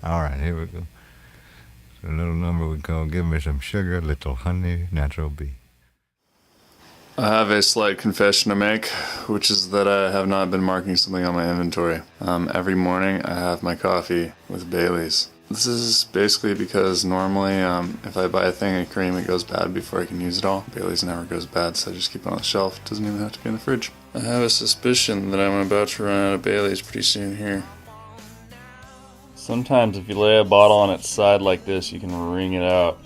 All right, here we go. A little number we call Give Me Some Sugar, Little Honey, Natural Bee. I have a slight confession to make, which is that I have not been marking something on my inventory. Every morning I have my coffee with Bailey's. This is basically because normally if I buy a thing of cream, it goes bad before I can use it all. Bailey's never goes bad, so I just keep it on the shelf. It doesn't even have to be in the fridge. I have a suspicion that I'm about to run out of Bailey's pretty soon here. Sometimes if you lay a bottle on its side like this, you can wring it out.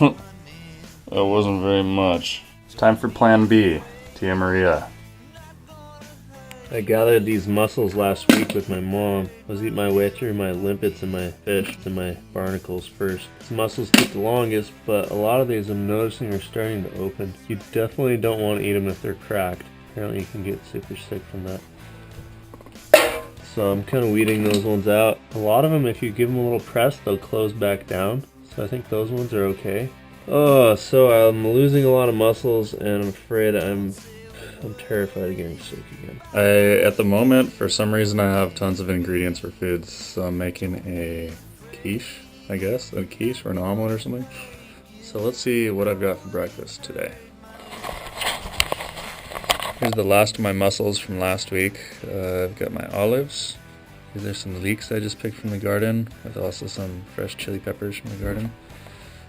That wasn't very much. It's time for Plan B. Tia Maria. I gathered these mussels last week with my mom. I was eating my way through my limpets and my fish and my barnacles first. These mussels took the longest, but a lot of these I'm noticing are starting to open. You definitely don't want to eat them if they're cracked. Apparently you can get super sick from that. So I'm kind of weeding those ones out. A lot of them, if you give them a little press, they'll close back down. So I think those ones are okay. Oh, so I'm losing a lot of mussels, and I'm afraid I'm terrified of getting sick again. At the moment, for some reason, I have tons of ingredients for foods. So I'm making a quiche, I guess, a quiche or an omelet or something. So let's see what I've got for breakfast today. Here's the last of my mussels from last week. I've got my olives. There's some leeks I just picked from the garden, with also some fresh chili peppers from the garden.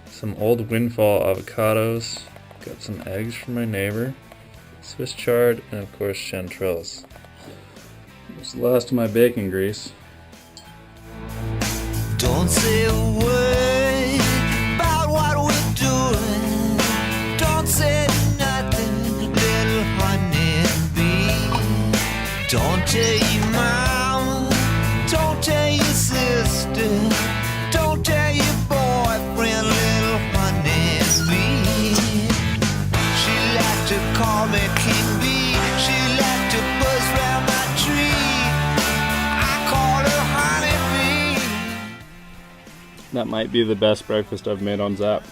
Some old windfall avocados. Got some eggs from my neighbor. Swiss chard, and of course chanterelles. This is the last of my bacon grease. Don't say a word about what we're doing. Don't say nothing, little honeybee. Don't tell your mom, don't tell your sister, don't tell your boyfriend, little honeybee. She liked to call me King Bee. She liked to buzz round my tree. I called her honeybee. That might be the best breakfast I've made on Zap.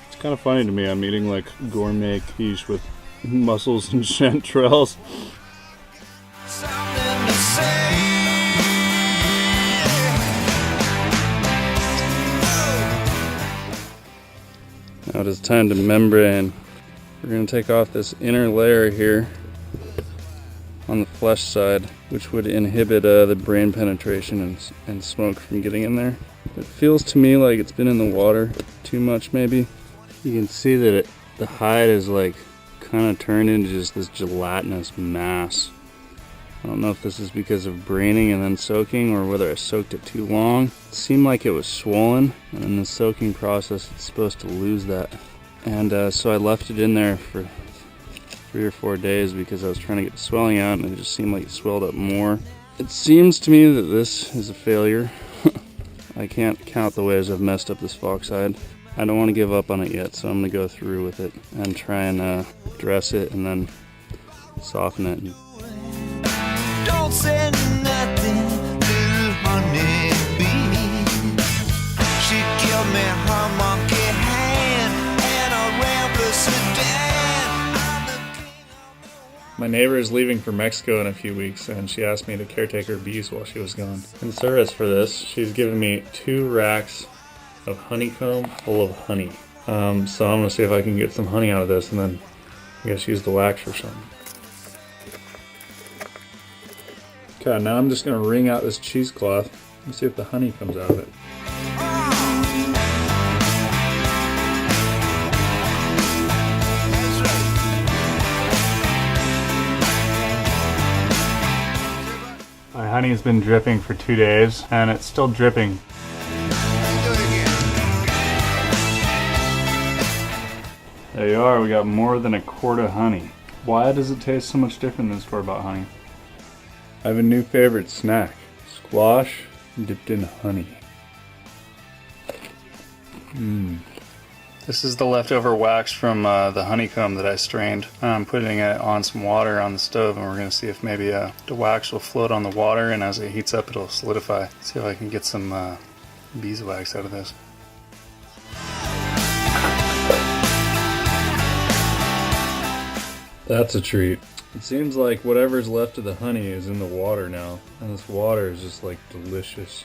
It's kind of funny to me. I'm eating like gourmet quiche with mussels and chanterelles. Something to say. Now it is time to membrane. We're going to take off this inner layer here on the flesh side, which would inhibit the brain penetration and smoke from getting in there. It feels to me like it's been in the water too much maybe. You can see that the hide is like kind of turned into just this gelatinous mass. I don't know if this is because of braining and then soaking, or whether I soaked it too long. It seemed like it was swollen, and in the soaking process it's supposed to lose that. And so I left it in there for 3 or 4 days because I was trying to get the swelling out, and it just seemed like it swelled up more. It seems to me that this is a failure. I can't count the ways I've messed up this fox hide. I don't want to give up on it yet, so I'm going to go through with it and try and dress it and then soften it. Don't say nothing, little honeybee. She killed me her monkey hand and a Rambler sedan. I'm the king of... My neighbor is leaving for Mexico in a few weeks, and she asked me to caretake her bees while she was gone. In service for this, she's given me 2 racks of honeycomb full of honey. So I'm going to see if I can get some honey out of this, and then I guess use the wax for something. Okay, now I'm just going to wring out this cheesecloth and see if the honey comes out of it. My honey's been dripping for 2 days, and it's still dripping. There you are, we got more than a quart of honey. Why does it taste so much different than store-bought honey? I have a new favorite snack. Squash dipped in honey. This is the leftover wax from the honeycomb that I strained. I'm putting it on some water on the stove, and we're going to see if maybe the wax will float on the water, and as it heats up it'll solidify. See if I can get some beeswax out of this. That's a treat. It seems like whatever's left of the honey is in the water now, and this water is just like delicious.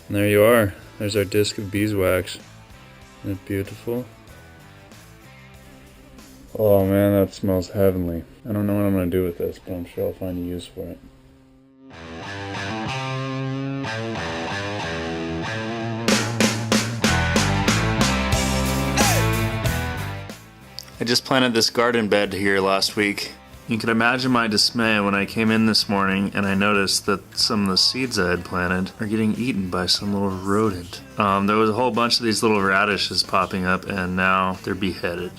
And there you are. There's our disc of beeswax. Isn't it beautiful? Oh man, that smells heavenly. I don't know what I'm gonna do with this, but I'm sure I'll find a use for it. I just planted this garden bed here last week. You can imagine my dismay when I came in this morning and I noticed that some of the seeds I had planted are getting eaten by some little rodent. There was a whole bunch of these little radishes popping up and now they're beheaded.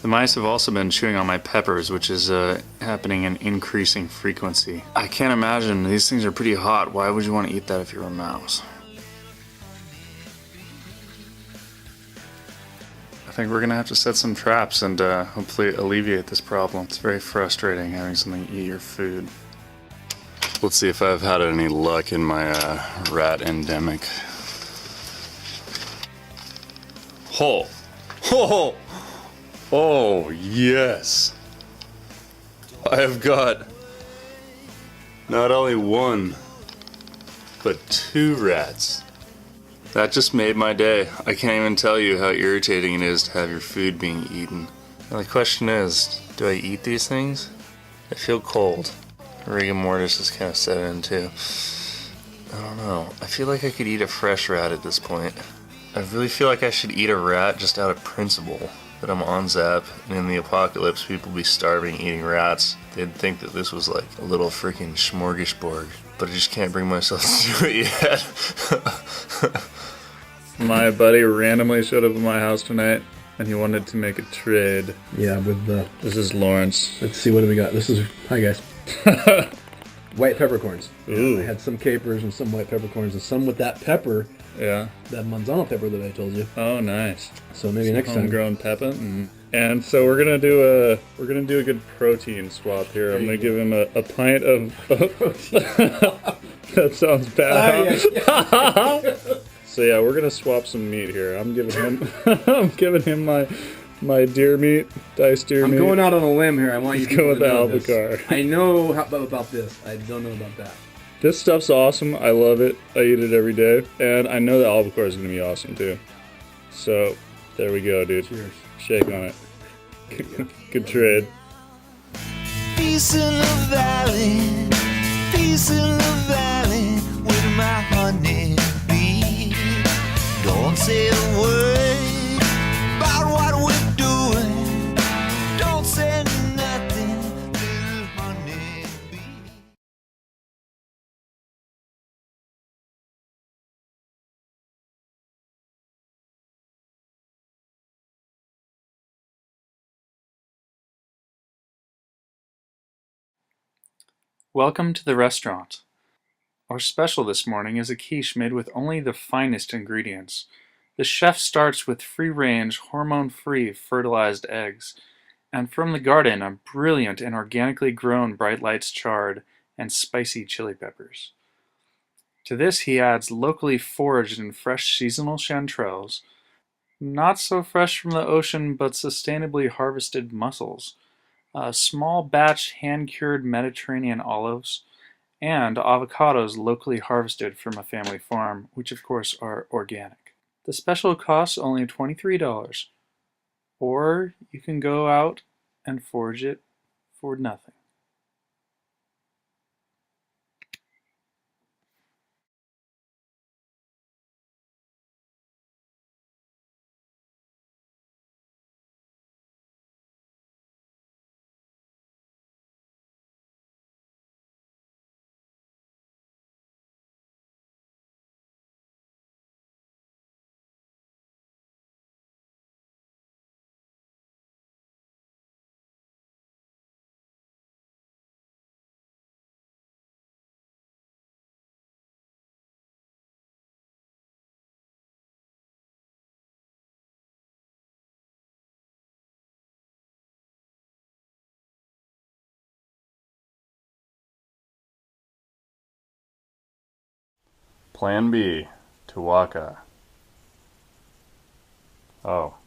The mice have also been chewing on my peppers, which is happening in increasing frequency. I can't imagine, these things are pretty hot. Why would you want to eat that if you're a mouse? I think we're gonna have to set some traps and hopefully alleviate this problem. It's very frustrating having something eat your food. Let's see if I've had any luck in my rat endemic. Oh! Oh! Oh, yes! I have got not only one, but 2 rats. That just made my day. I can't even tell you how irritating it is to have your food being eaten. Now the question is, do I eat these things? I feel cold. Rigor mortis is kind of set in too. I don't know. I feel like I could eat a fresh rat at this point. I really feel like I should eat a rat just out of principle. That I'm on Zap, and in the apocalypse people be starving eating rats. They'd think that this was like a little freaking smorgasbord. But I just can't bring myself to do it yet. My buddy randomly showed up at my house tonight, and he wanted to make a trade. Yeah, with the... This is Lawrence. Let's see, what do we got? This is... Hi, guys. White peppercorns. Ooh. I had some capers and some white peppercorns, and some with that pepper. Yeah. That Manzano pepper that I told you. Oh, nice. So maybe next time. Homegrown pepper. And so we're gonna do a good protein swap here. I'm gonna give him a pint of that sounds bad. Huh? So yeah, we're gonna swap some meat here. I'm giving him my deer meat, diced deer meat. I'm going out on a limb here. I want you to go with the know albacore. this. I know about this. I don't know about that. This stuff's awesome. I love it. I eat it every day, and I know the albacore is gonna be awesome too. So there we go, dude. Cheers. Shake on it. Good trade. Peace in the valley, peace in the valley with my honey bee. Don't say a word about what we're doing. Don't say nothing, little honey bee. Welcome to the restaurant. Our special this morning is a quiche made with only the finest ingredients. The chef starts with free-range, hormone-free fertilized eggs, and from the garden a brilliant and organically grown bright lights chard and spicy chili peppers. To this he adds locally foraged and fresh seasonal chanterelles, not so fresh from the ocean but sustainably harvested mussels, a small batch hand-cured Mediterranean olives, and avocados locally harvested from a family farm, which of course are organic. The special costs only $23, or you can go out and forage it for nothing. Plan B, Tuwaka. Oh.